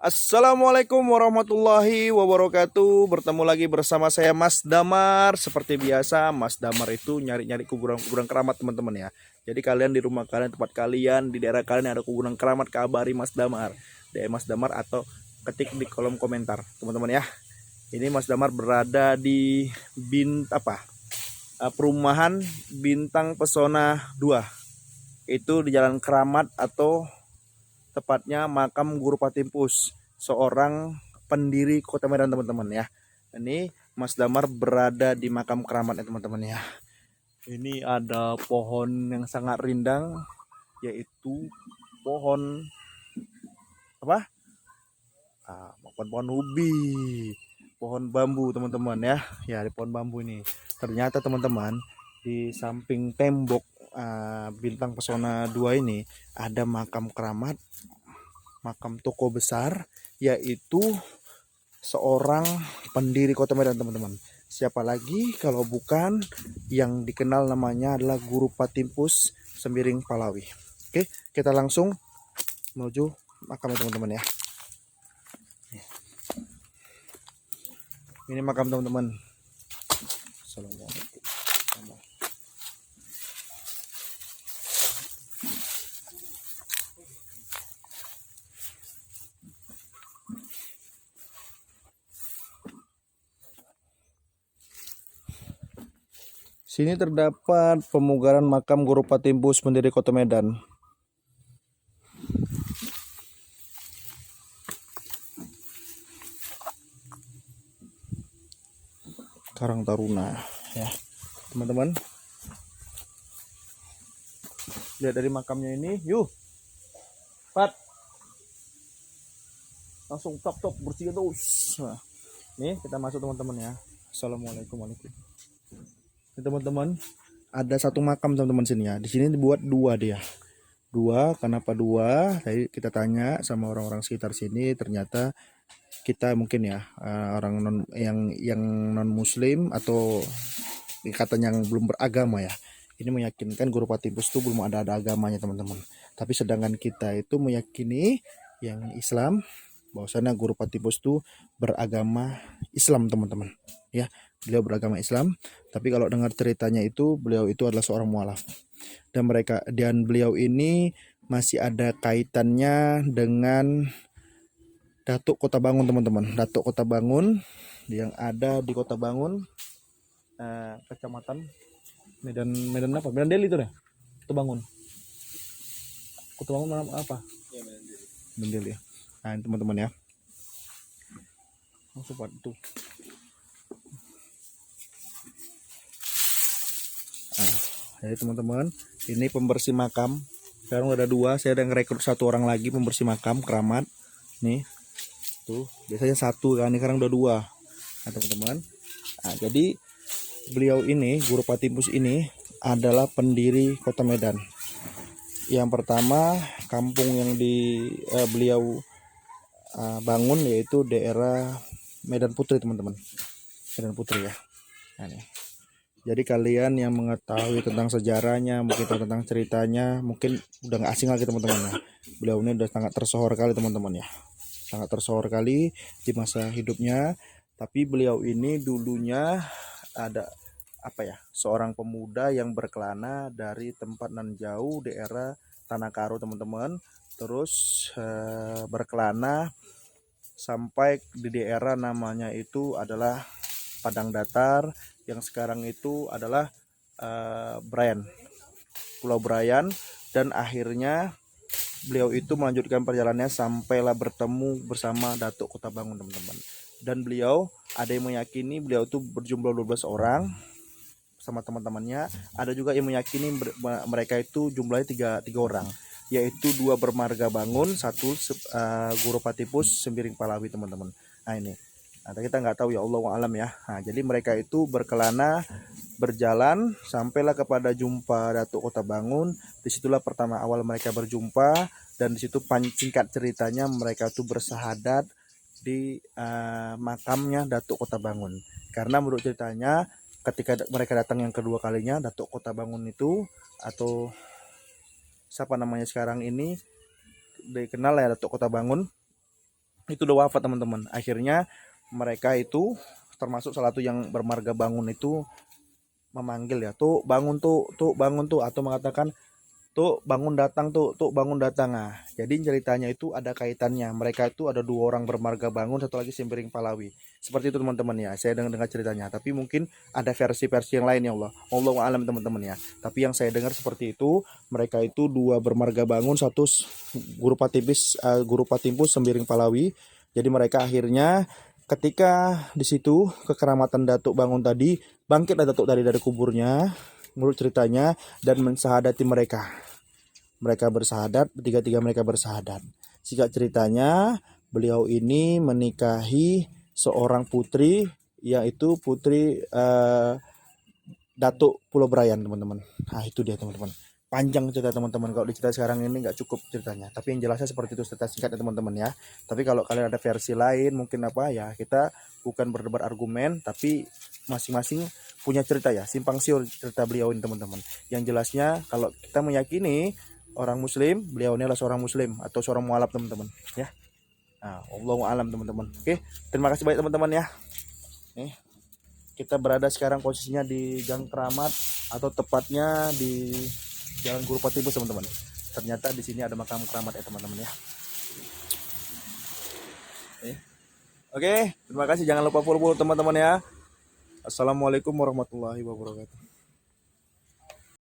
Assalamualaikum warahmatullahi wabarakatuh. Bertemu lagi bersama saya Mas Damar. Seperti biasa, Mas Damar itu nyari-nyari kuburan-kuburan keramat teman-teman ya. Jadi kalian di rumah kalian, tempat kalian, di daerah kalian ada kuburan keramat, kabari Mas Damar. DM Mas Damar atau ketik di kolom komentar teman-teman ya. Ini Mas Damar berada di perumahan Bintang Pesona 2. Itu di Jalan Keramat atau tepatnya makam Guru Patimpus, seorang pendiri Kota Medan teman-teman ya. Ini Mas Damar berada di makam keramatnya teman-teman ya. Ini ada pohon yang sangat rindang, yaitu pohon apa? Pohon ubi, pohon bambu teman-teman ya. Ya, di pohon bambu ini. Ternyata teman-teman di samping tembok Bintang Pesona 2 ini ada makam keramat, makam tokoh besar, yaitu seorang pendiri Kota Medan teman-teman. Siapa lagi kalau bukan yang dikenal namanya adalah Guru Patimpus Sembiring Palawi. Oke, kita langsung menuju makam teman-teman ya. Ini makam teman-teman. Assalamualaikum. Sini terdapat pemugaran makam Guru Patimpus pendiri Kota Medan. Karang Taruna ya, teman-teman. Lihat dari makamnya ini, yuk. Pat. Langsung top bersihkan terus. Nah, nih kita masuk teman-teman ya. Assalamualaikum warahmatullahi wabarakatuh. Teman-teman, ada satu makam teman-teman sini ya. Di sini dibuat dua dia. Dua, kenapa dua? Tadi kita tanya sama orang-orang sekitar sini, ternyata kita mungkin ya orang yang non muslim atau katanya yang belum beragama ya. Ini meyakinkan Guru Patimpus itu belum ada agamanya teman-teman. Tapi sedangkan kita itu meyakini yang Islam, bahwasanya Guru Patimpus itu beragama Islam teman-teman. Ya, beliau beragama Islam. Tapi kalau dengar ceritanya itu beliau itu adalah seorang mualaf. Dan beliau ini masih ada kaitannya dengan Datuk Kota Bangun teman-teman. Datuk Kota Bangun yang ada di Kota Bangun, kecamatan Medan apa? Medan Deli itu deh. Kota Bangun. Kota Bangun apa? Ya, Medan Deli. Nah, teman-teman ya. Langsung itu. Nah, jadi teman-teman, ini pembersih makam. Sekarang ada dua, saya ada ngerekrut satu orang lagi pembersih makam keramat. Nih. Tuh, biasanya satu kan, ini sekarang udah dua. Nah, teman-teman. Nah, jadi beliau ini, Guru Patimpus ini adalah pendiri Kota Medan. Yang pertama, kampung yang beliau bangun yaitu daerah Medan Putri teman-teman. Medan Putri ya. Nah, nih. Jadi kalian yang mengetahui tentang sejarahnya, mungkin tentang ceritanya, mungkin udah nggak asing lagi teman-teman. Nah, beliau ini udah sangat tersohor kali teman-teman ya. Sangat tersohor kali di masa hidupnya. Tapi beliau ini dulunya ada seorang pemuda yang berkelana dari tempat nan jauh daerah Tanah Karo teman-teman. Terus berkelana sampai di daerah namanya itu adalah Padang Datar, yang sekarang itu adalah Pulau Brayan, dan akhirnya beliau itu melanjutkan perjalanannya sampailah bertemu bersama Datuk Kota Bangun teman-teman. Dan beliau ada yang meyakini beliau itu berjumlah 12 orang sama teman-temannya. Ada juga yang meyakini mereka itu jumlahnya tiga orang, yaitu dua bermarga Bangun, satu Guru Patimpus Sembiring Palawi teman-teman. Nah ini, kita nggak tahu ya, Allahu a'lam ya. Nah, jadi mereka itu berkelana berjalan sampailah kepada jumpa Datuk Kota Bangun. Disitulah pertama awal mereka berjumpa, dan disitu singkat ceritanya mereka itu bersahadat di makamnya Datuk Kota Bangun. Karena menurut ceritanya ketika mereka datang yang kedua kalinya, Datuk Kota Bangun itu, atau siapa namanya sekarang ini dikenal ya Datuk Kota Bangun, itu udah wafat teman-teman. Akhirnya mereka itu termasuk salah satu yang bermarga bangun itu memanggil ya, tuh bangun tuh bangun tuh, atau mengatakan tuh bangun datang tuh bangun datang. Nah, jadi ceritanya itu ada kaitannya. Mereka itu ada dua orang bermarga bangun, satu lagi Sembiring Palawi. Seperti itu teman-teman ya. Saya dengar ceritanya. Tapi mungkin ada versi-versi yang lain ya Allah. Allahu alam teman-teman ya. Tapi yang saya dengar seperti itu, mereka itu dua bermarga bangun, satu Guru Patibis, Guru Patimpus Sembiring Palawi. Jadi mereka akhirnya ketika di situ kekeramatan Datuk Bangun tadi, bangkitlah Datuk tadi dari kuburnya menurut ceritanya dan mensahadati mereka. Mereka bersahadat, tiga-tiga mereka bersahadat. Singkat ceritanya, beliau ini menikahi seorang putri, yaitu putri Datuk Pulau Brayan, teman-teman. Nah, itu dia, teman-teman. Panjang cerita teman-teman, kalau dicerita sekarang ini nggak cukup ceritanya, tapi yang jelasnya seperti itu, cerita singkat ya teman-teman ya. Tapi kalau kalian ada versi lain mungkin apa ya, kita bukan berdebat argumen, tapi masing-masing punya cerita ya, simpang siur cerita beliau ini teman-teman. Yang jelasnya kalau kita meyakini orang muslim, beliau ini adalah seorang muslim atau seorang mualaf teman-teman ya. Nah, Allahu alam teman-teman. Oke, terima kasih banyak teman-teman ya. Nih, kita berada sekarang posisinya di Gang Keramat, atau tepatnya di Jalan Guru Patibus teman-teman. Ternyata di sini ada makam keramat ya teman-teman ya. Oke, terima kasih. Jangan lupa follow teman-teman ya. Assalamualaikum warahmatullahi wabarakatuh.